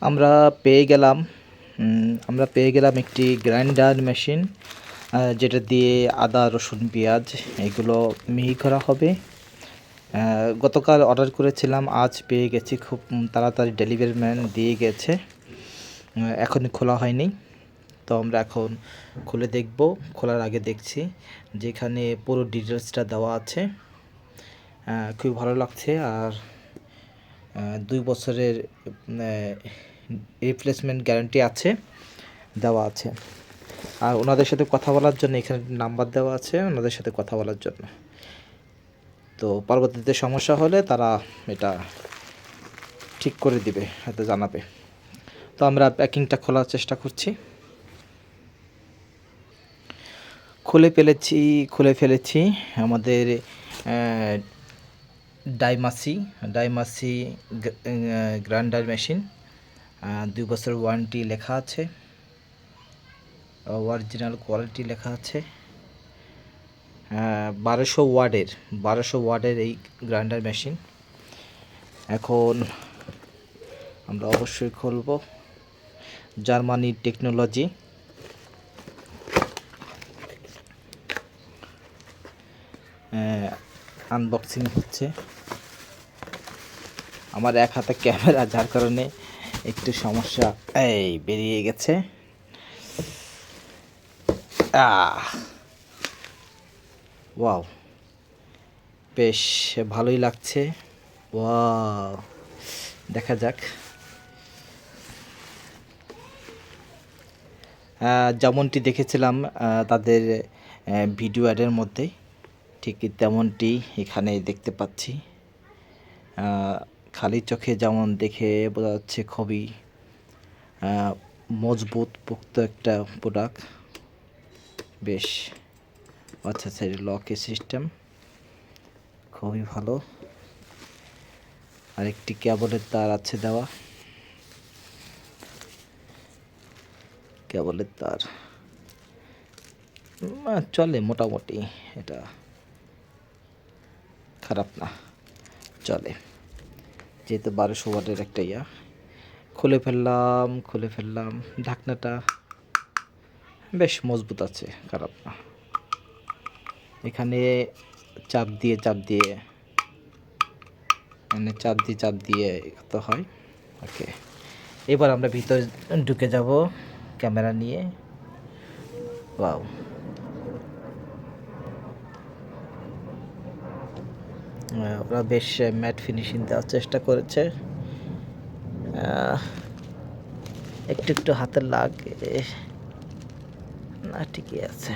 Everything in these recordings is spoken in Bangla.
আমরা পেয়ে গেলাম একটি গ্রাইন্ডার মেশিন, যেটা দিয়ে আদা রসুন পেঁয়াজ এগুলো মিহি করা হবে। গতকাল অর্ডার করেছিলাম, আজ পেয়ে গেছি। খুব তাড়াতাড়ি ডেলিভারি ম্যান দিয়ে গেছে, এখনই খোলা হয়নি। তো আমরা এখন খুলে দেখব। খোলার আগে দেখছি যেখানে পুরো ডিটেলসটা দেওয়া আছে। খুব ভালো লাগছে। আর 2 বছরের রিপ্লেসমেন্ট গ্যারান্টি আছে, দেওয়া আছে। আর ওনাদের সাথে কথা বলার জন্য এখানে নাম্বার দেওয়া আছে, ওনাদের সাথে কথা বলার জন্য। তো পরবর্তীতে সমস্যা হলে তারা এটা ঠিক করে দিবে, হয়তো জানাবে। তো আমরা প্যাকিংটা খোলার চেষ্টা করছি। খুলে ফেলেছি আমাদের ডাইমাসি গ্রাইন্ডার মেশিন। 2 বছর ওয়ারেন্টি লেখা আছে, অরিজিনাল কোয়ালিটি লেখা আছে। 1200 ওয়াটের এই গ্রাইন্ডার মেশিন। এখন আমরা অবশ্যই খুলব। Germany technology. আনবক্সিং হচ্ছে। আমার এক হাতে ক্যামেরা, যার কারণে একটু সমস্যা। এই বেরিয়ে গেছে। ওয়াও, বেশ ভালোই লাগছে। ওয়াও, দেখা যাক। যেমনটি দেখেছিলাম তাদের ভিডিও অ্যাডের মধ্যে, ঠিক তেমনটি এখানে দেখতে পাচ্ছি। খালি চোখে যেমন দেখে বোঝা যাচ্ছে, খুবই মজবুত পোক্ত একটা প্রোডাক্ট। বেশ আচ্ছা, লকের সিস্টেম খুবই ভালো। আরেকটি কেবলের তার আছে দেওয়া, কেবলের তার চলে মোটামুটি, এটা খারাপ না, চলে। যেহেতু 1200 ওয়াটের একটা খুলে ফেললাম। ঢাকনাটা বেশ মজবুত আছে, খারাপ না। এখানে চাপ দিয়ে মানে চাপ দিয়ে করতে হয়। ওকে, এবার আমরা ভিতরে ঢুকে যাব ক্যামেরা নিয়ে। ওয়াও, ওরা বেশ ম্যাট ফিনিশিং দেওয়ার চেষ্টা করেছে। একটু হাতের লাগে না, ঠিকই আছে।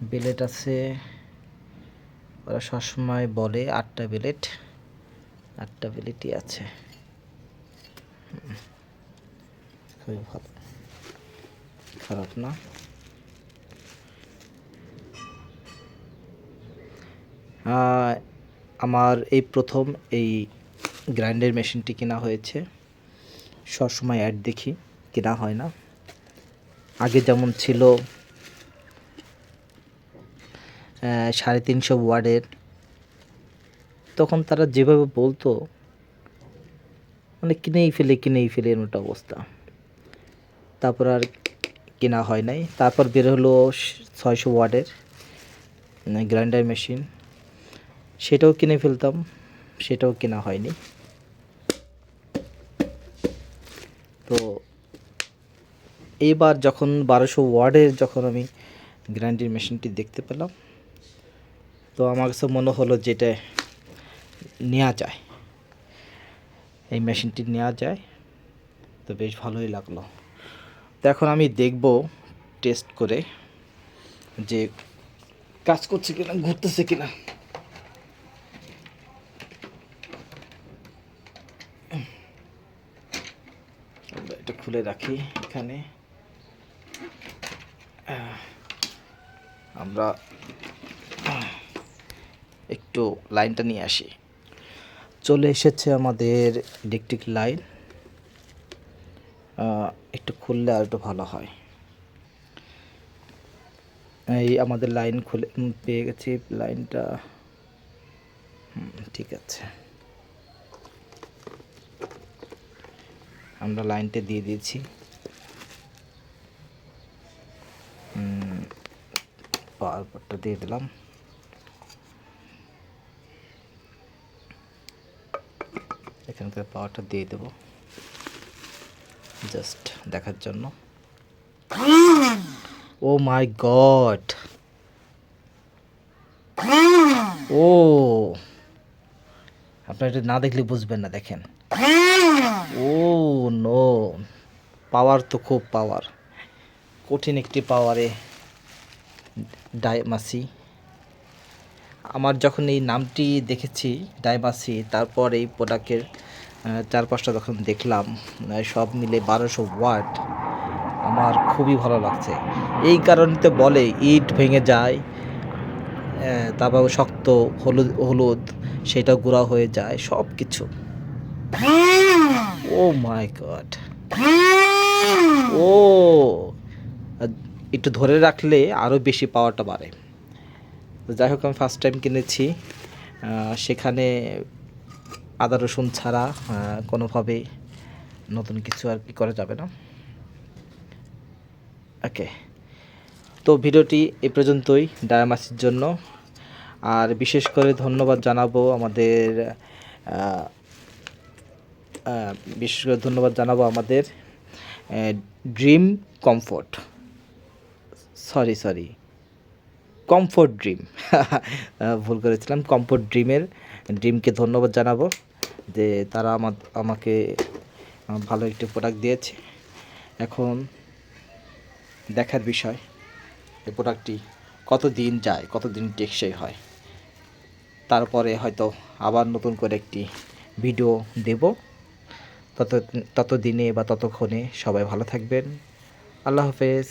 বিলেট আছে, ওরা সবসময় বলে 8টা বিলেটই আছে। খুবই ভালো, খারাপ না। আমার এই প্রথম এই গ্রাইন্ডার মেশিনটি কেনা হয়েছে। সবসময় অ্যাড দেখি, কেনা হয় না। আগে যেমন ছিল 350 ওয়াটের, তখন তারা যেভাবে বলতো, মানে কিনেই ফেলে এমন একটা অবস্থা। তারপর আর কেনা হয় নাই। তারপর বের হলো 600 ওয়াটের গ্রাইন্ডার মেশিন, সেটাও কিনে ফেলতাম, সেটাও কেনা হয়নি। তো এইবার যখন 1200 ওয়াটের যখন আমি গ্রাইন্ডার মেশিনটি দেখতে পেলাম, তো আমার কাছে মনে হলো যেটা নেওয়া যায়, এই মেশিনটি নেওয়া যায়। তো বেশ ভালোই লাগলো। তো এখন আমি দেখব টেস্ট করে যে কাজ করছে কিনা, ঘুরতেছে কিনা। এটা খুলে রাখি। এখানে আমরা একটু লাইনটা নিয়ে আসি। চলে এসেছে আমাদের ইলেকট্রিক লাইন। একটু খুললে আর একটু ভালো হয়। এই আমাদের লাইন খুলে পেয়ে গেছি। লাইনটা ঠিক আছে, আমরা লাইনটা দিয়ে দিয়েছি। পাওয়ার বাটনটা দিয়ে দিলাম। এখানকার পাওয়ারটা দিয়ে দেব জাস্ট দেখার জন্য। ও মাই গড, ও আপনারা এটা না দেখলে বুঝবেন না, দেখেন। ও নো, পাওয়ার তো খুব পাওয়ার, কঠিন একটি পাওয়ারে ডাইমাসি। আমার যখন এই নামটি দেখেছি ডাইমাসি, তারপর এই প্রোডাক্টের 4-5টা যখন দেখলাম, সব মিলে 1200 ওয়াট, আমার খুবই ভালো লাগছে। এই কারণে তো বলে ইট ভেঙে যায়, তারপর শক্ত হলুদ হলুদ সেটা গুঁড়া হয়ে যায়, সব কিছু। ও মাই গড, ও একটু ধরে রাখলে আরও বেশি পাওয়ারটা বাড়ে। তো যাই হোক, আমি ফার্স্ট টাইম কিনেছি, সেখানে আদা রসুন ছাড়া কোনোভাবে নতুন কিছু আর কি করা যাবে না। ওকে, তো ভিডিওটি এ পর্যন্তই ডায়ামাসির জন্য। আর বিশেষ করে ধন্যবাদ জানাবো আমাদের dream comfort, sorry comfort dream, ভুল করেছিলাম, কমফোর্ট ড্রিমকে ধন্যবাদ জানাবো যে তারা আমাকে ভালো একটি প্রোডাক্ট দিয়েছে। এখন দেখার বিষয় এই প্রোডাক্টটি কতদিন যায়, কতদিন টেকসই হয়। তারপরে হয়তো আবার নতুন করে একটি ভিডিও দেব। ততদিনে বা ততক্ষণে সবাই ভালো থাকবেন। আল্লাহ হাফেজ।